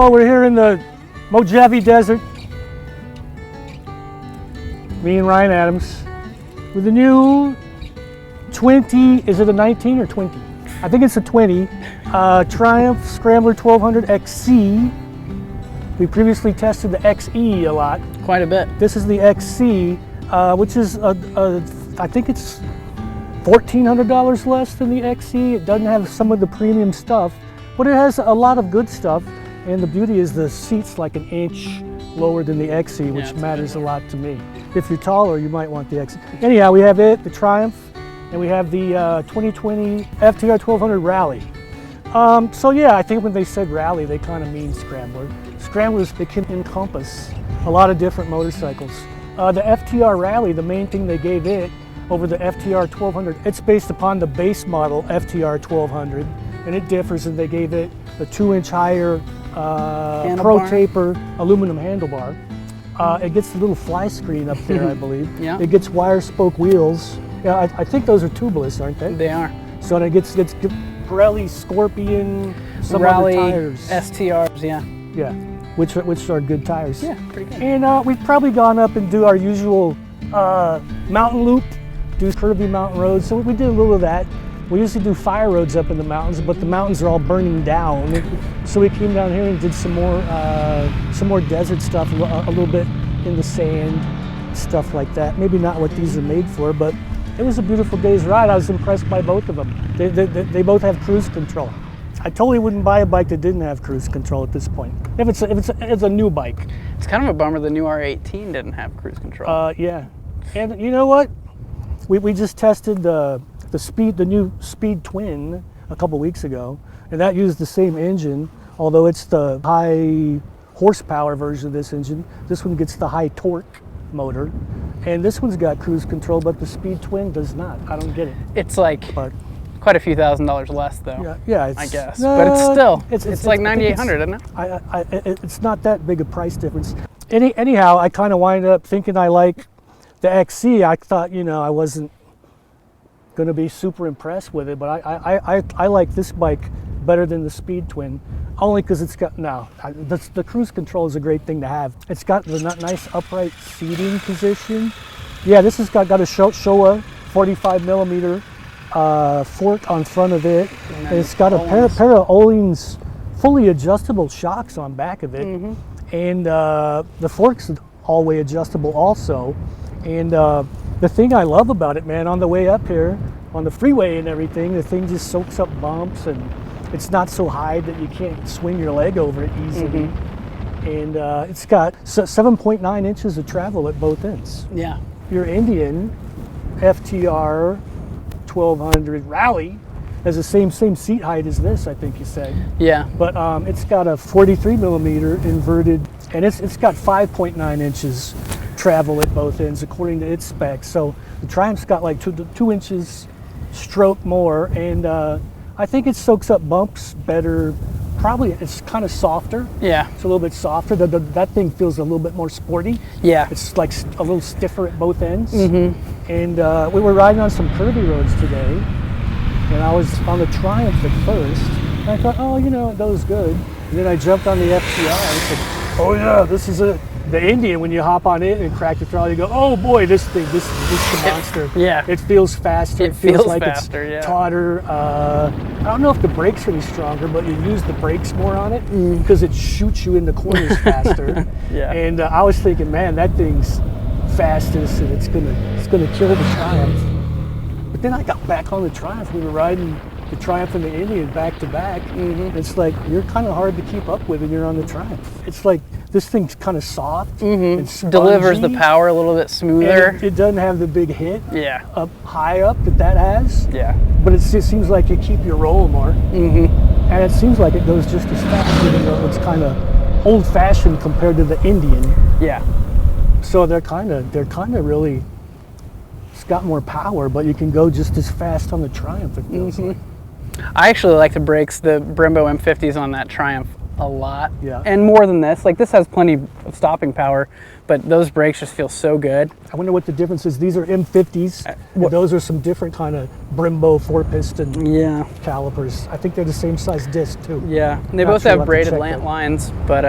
Well, we're here in the Mojave Desert. Me and Ryan Adams with the new 20, is it a 19 or 20? I think it's a 20, Triumph Scrambler 1200 XC. We previously tested the XE a lot. Quite a bit. This is the XC, which is, I think it's $1,400 less than the XE. It doesn't have some of the premium stuff, but it has a lot of good stuff. And the beauty is the seat's like an inch lower than the XE, which matters a lot to me. If you're taller, you might want the XE. Anyhow, we have it, the Triumph, and we have the 2020 FTR 1200 Rally. So yeah, I think when they said Rally, they kind of mean Scrambler. Scramblers, it can encompass a lot of different motorcycles. The FTR Rally, the main thing they gave it over the FTR 1200, it's based upon the base model FTR 1200, and it differs, and they gave it a 2-inch higher Pro Taper aluminum handlebar. It gets a little fly screen up there, I believe. Yeah. It gets wire spoke wheels. Yeah, I think those are tubeless, aren't they? They are. So it gets Pirelli, Scorpion, some Rally, other tires. STRs, yeah. Yeah, which are good tires. Yeah, pretty good. And we've probably gone up and do our usual mountain loop, do curvy mountain roads. So we did a little of that. We usually do fire roads up in the mountains, but the mountains are all burning down. So we came down here and did some more desert stuff, a little bit in the sand, stuff like that. Maybe not what these are made for, but it was a beautiful day's ride. I was impressed by both of them. They both have cruise control. I totally wouldn't buy a bike that didn't have cruise control at this point. If it's a new bike. It's kind of a bummer the new R18 didn't have cruise control. Yeah, and you know what? We just tested the new Speed Twin a couple weeks ago, and that used the same engine, although it's the high horsepower version of this engine. This one gets the high torque motor, and this one's got cruise control, but the Speed Twin does not. I don't get it. It's like quite a few $1,000s less, though. Yeah, I guess, but it's still it's like $9,800, isn't it? It's not that big a price difference. Anyhow, I kind of wind up thinking I like the XC. I thought, I wasn't going to be super impressed with it, but I like this bike better than the Speed Twin, only because it's got, the cruise control is a great thing to have. It's got the nice upright seating position. Yeah, this has got a Showa 45 millimeter fork on front of it. And it's got a pair of Öhlins fully adjustable shocks on back of it. And the fork's all-way adjustable also. And the thing I love about it, man, on the way up here, on the freeway and everything, the thing just soaks up bumps, and it's not so high that you can't swing your leg over it easily. And it's got 7.9 inches of travel at both ends. Yeah. Your Indian FTR 1200 Rally has the same seat height as this, I think you said. Yeah. But it's got a 43 millimeter inverted, and it's got 5.9 inches travel at both ends according to its specs. So the Triumph's got like two inches stroke more, and I think it soaks up bumps better. Probably it's kind of softer. Yeah. It's a little bit softer. That thing feels a little bit more sporty. Yeah. It's like a little stiffer at both ends. And we were riding on some curvy roads today, and I was on the Triumph at first, and I thought, oh, it goes good. And then I jumped on the FTR. I said, oh yeah, this is the Indian. When you hop on it and crack the throttle, you go, oh boy, this thing, this is the monster. Yeah. It feels faster. It feels like faster, it's tauter. I don't know if the brakes are any stronger, but you use the brakes more on it because it shoots you in the corners faster. Yeah. And I was thinking, man, that thing's fastest, and it's gonna kill the Triumph. But then I got back on the Triumph. We were riding the Triumph and the Indian back to back. It's like you're kind of hard to keep up with, and you're on the Triumph. It's like this thing's kind of soft and spongy. Delivers the power a little bit smoother. It doesn't have the big hit up high up that has. Yeah. But it seems like you keep your roll more. And it seems like it goes just as fast, even though it's kind of old-fashioned compared to the Indian. Yeah. So they're kind of really. It's got more power, but you can go just as fast on the Triumph. It feels like. I actually like the brakes, the Brembo M50s on that Triumph, a lot. Yeah. And more than this. Like, this has plenty of stopping power, but those brakes just feel so good. I wonder what the difference is. These are M50s. Those are some different kind of Brembo 4-piston calipers. I think they're the same size disc too. Yeah, and they both have braided lant lines, but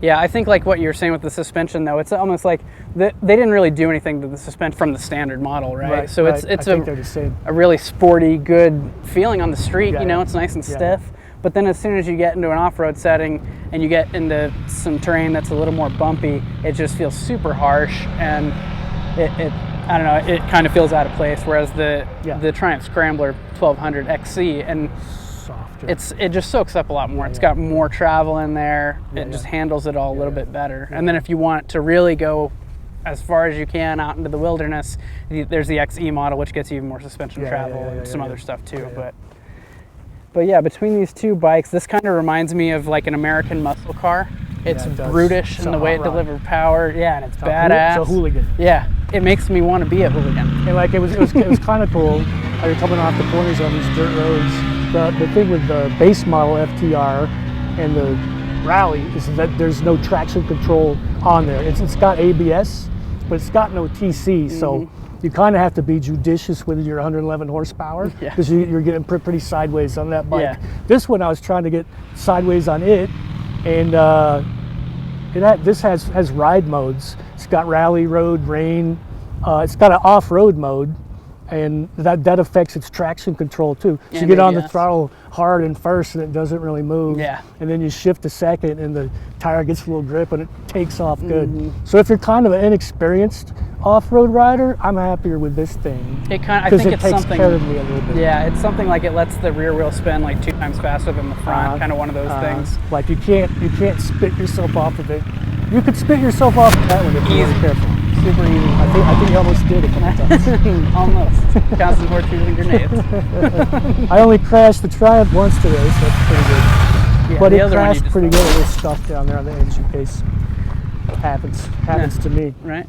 yeah, I think like what you were saying with the suspension though, it's almost like they didn't really do anything to the suspension from the standard model, right? So it's a really sporty, good feeling on the street. You know, it's nice and stiff. But then as soon as you get into an off-road setting and you get into some terrain that's a little more bumpy, it just feels super harsh, and I don't know, it kind of feels out of place. Whereas the Triumph Scrambler 1200 XC, and it just soaks up a lot more. It's got more travel in there. It just handles it all a little bit better. And then if you want to really go as far as you can out into the wilderness, there's the XE model, which gets you even more suspension travel and some other stuff too. But yeah, between these two bikes, this kind of reminds me of like an American muscle car. It's brutish in the way it delivers power. Yeah, and it's badass. It's a hooligan. Yeah, it makes me want to be a hooligan. And like it was kind of cool how you're coming off the corners on these dirt roads. The thing with the base model FTR and the Rally is that there's no traction control on there. It's got ABS, but it's got no TC, so you kind of have to be judicious with your 111 horsepower because you're getting pretty sideways on that bike. This one I was trying to get sideways on it, and this has ride modes. It's got rally, road, rain. It's got an off-road mode, and that affects its traction control too. So you get on the throttle hard and first and it doesn't really move. And then you shift to second and the tire gets a little grip and it takes off good. So if you're kind of an inexperienced off-road rider, I'm happier with this thing. I think it takes care of me a little bit. Yeah, it's something like it lets the rear wheel spin like 2 times faster than the front, kind of one of those things. Like you can't spit yourself off of it. You could spit yourself off of that one if you were careful. Super easy. I think you almost did a couple times. Almost. Constant horseshoes and grenades. I only crashed the Triumph once today, so that's pretty good. But it crashed pretty good. A little stuff down there on the engine case. Happens to me. Right.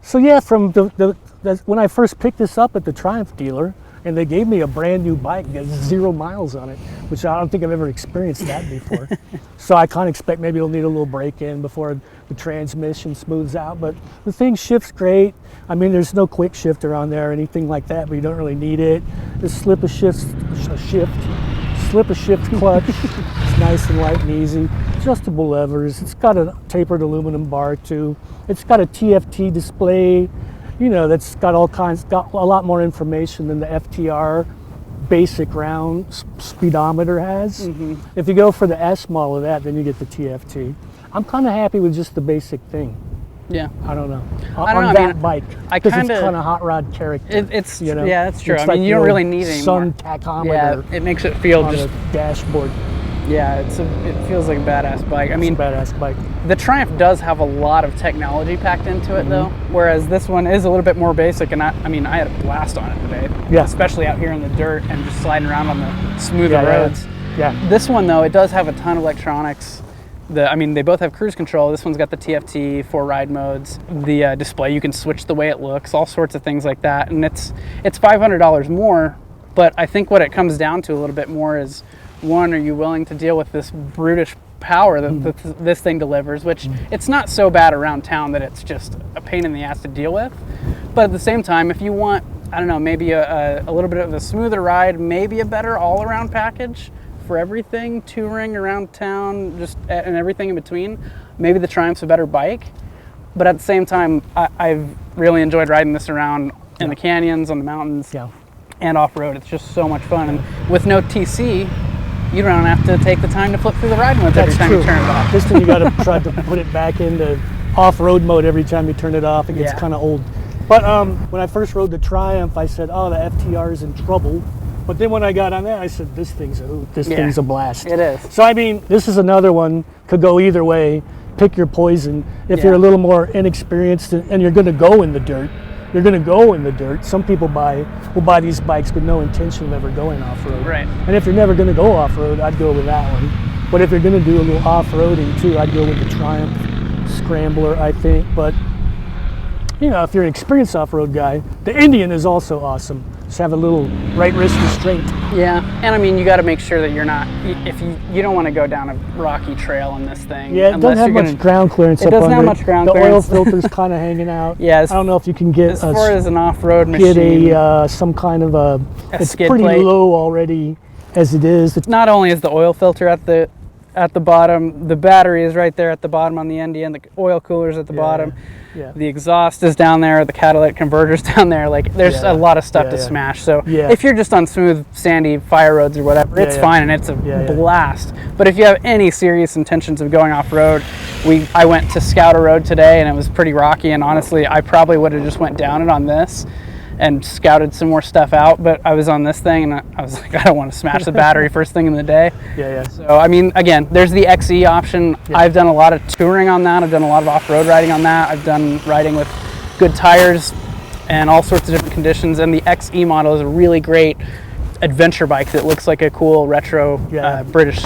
So yeah, from when I first picked this up at the Triumph dealer, and they gave me a brand new bike, it has 0 miles on it, which I don't think I've ever experienced that before. So I kind of expect maybe it'll need a little break-in before the transmission smooths out, but the thing shifts great. I mean, there's no quick shifter on there or anything like that, but you don't really need it. The slip a shift clutch. It's nice and light and easy. Adjustable levers. It's got a tapered aluminum bar too. It's got a TFT display. You know, that's got got a lot more information than the FTR basic round speedometer has. If you go for the S model of that, then you get the TFT. I'm kind of happy with just the basic thing. Yeah. I don't know. On that bike. Because it's kind of hot rod character. You know? Yeah, that's true. I mean, you don't really need any sun tachometer. Yeah, it makes it feel on just the dashboard. Yeah, it feels like a badass bike. I mean, it's a badass bike. The Triumph does have a lot of technology packed into it though, whereas this one is a little bit more basic, and I had a blast on it today. Yeah. Especially out here in the dirt and just sliding around on the smoother roads. Yeah. This one though, it does have a ton of electronics. They both have cruise control. This one's got the TFT, 4 ride modes, the display, you can switch the way it looks, all sorts of things like that. And it's $500 more, but I think what it comes down to a little bit more is, one, are you willing to deal with this brutish power that this thing delivers, which it's not so bad around town that it's just a pain in the ass to deal with. But at the same time, if you want, I don't know, maybe a little bit of a smoother ride, maybe a better all-around package for everything, touring around town, and everything in between, maybe the Triumph's a better bike. But at the same time, I've really enjoyed riding this around in the canyons, on the mountains, and off-road. It's just so much fun. And with no TC, you don't have to take the time to flip through the ride modes every time you turn it off. This thing, you got to try to put it back into off-road mode every time you turn it off. It gets kind of old. But when I first rode the Triumph, I said, oh, the FTR is in trouble. But then when I got on that, I said, this thing's a blast. It is. So, I mean, this is another one, could go either way. Pick your poison. If you're a little more inexperienced and you're going to go in the dirt, you're going to go in the dirt. Some people will buy these bikes with no intention of ever going off-road. Right. And if you're never going to go off-road, I'd go with that one. But if you're going to do a little off-roading too, I'd go with the Triumph Scrambler, I think. But, you know, if you're an experienced off-road guy, the Indian is also awesome. Just have a little right wrist restraint. Yeah, and I mean, you got to make sure that you're not, if you don't want to go down a rocky trail on this thing. Yeah, it doesn't have much ground clearance. It doesn't have much ground clearance. The oil filter's kind of hanging out. Yeah, I don't know if you can get as far as an off-road machine. Get some kind of a it's skid pretty plate. low already as it is. Not only is the oil filter at the bottom, the battery is right there at the bottom on the NDN, the oil cooler's at the bottom. Yeah. The exhaust is down there, the catalytic converter's down there. Like, there's a lot of stuff to smash. So if you're just on smooth, sandy fire roads or whatever, it's fine and it's a blast. But if you have any serious intentions of going off-road, I went to scout a road today and it was pretty rocky, and honestly, I probably would have just went down it on this and scouted some more stuff out, but I was on this thing and I was like, I don't want to smash the battery first thing in the day. So I mean, again, there's the XE option. I've done a lot of touring on that. I've done a lot of off-road riding on that. I've done riding with good tires and all sorts of different conditions, and the XE model is a really great adventure bike that looks like a cool retro British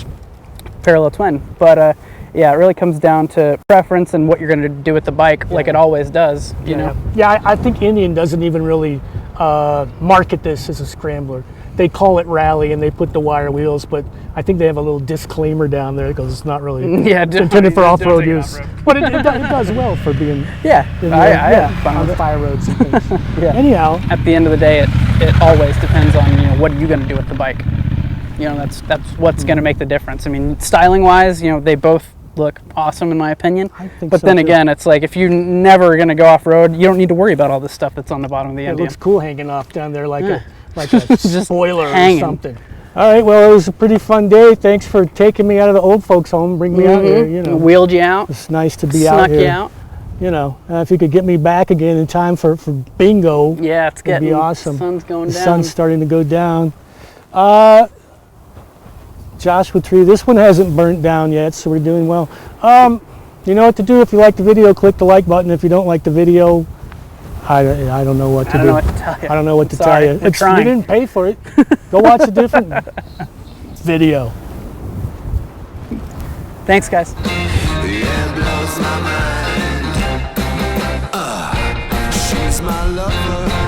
parallel twin. But yeah, it really comes down to preference and what you're going to do with the bike, like it always does, you know? Yeah, I think Indian doesn't even really market this as a scrambler. They call it rally and they put the wire wheels, but I think they have a little disclaimer down there because it's not really intended for off-road use. But it does well for being on the fire roads and things. Anyhow, at the end of the day, it always depends on, you know, what are you going to do with the bike. You know, that's what's going to make the difference. I mean, styling-wise, you know, they both look awesome in my opinion. I think but so then too. Again, it's like if you're never going to go off-road, you don't need to worry about all this stuff that's on the bottom of the NDN. It looks cool hanging off down there like a spoiler hanging. or something. All right, well, it was a pretty fun day. Thanks for taking me out of the old folks' home, bring me out here. You know, wheeled you out. It's nice to be out here. Snuck you out. You know, if you could get me back again in time for bingo, yeah, it'd be awesome. The sun's going down. The sun's starting to go down. Joshua Tree, this one hasn't burnt down yet, so we're doing well. You know what to do. If you like the video, click the like button. If you don't like the video, I don't know what to do. I don't know what to tell you. I don't know what to tell you. We didn't pay for it. Go watch a different video. Thanks, guys. The air blows my mind. She's my lover.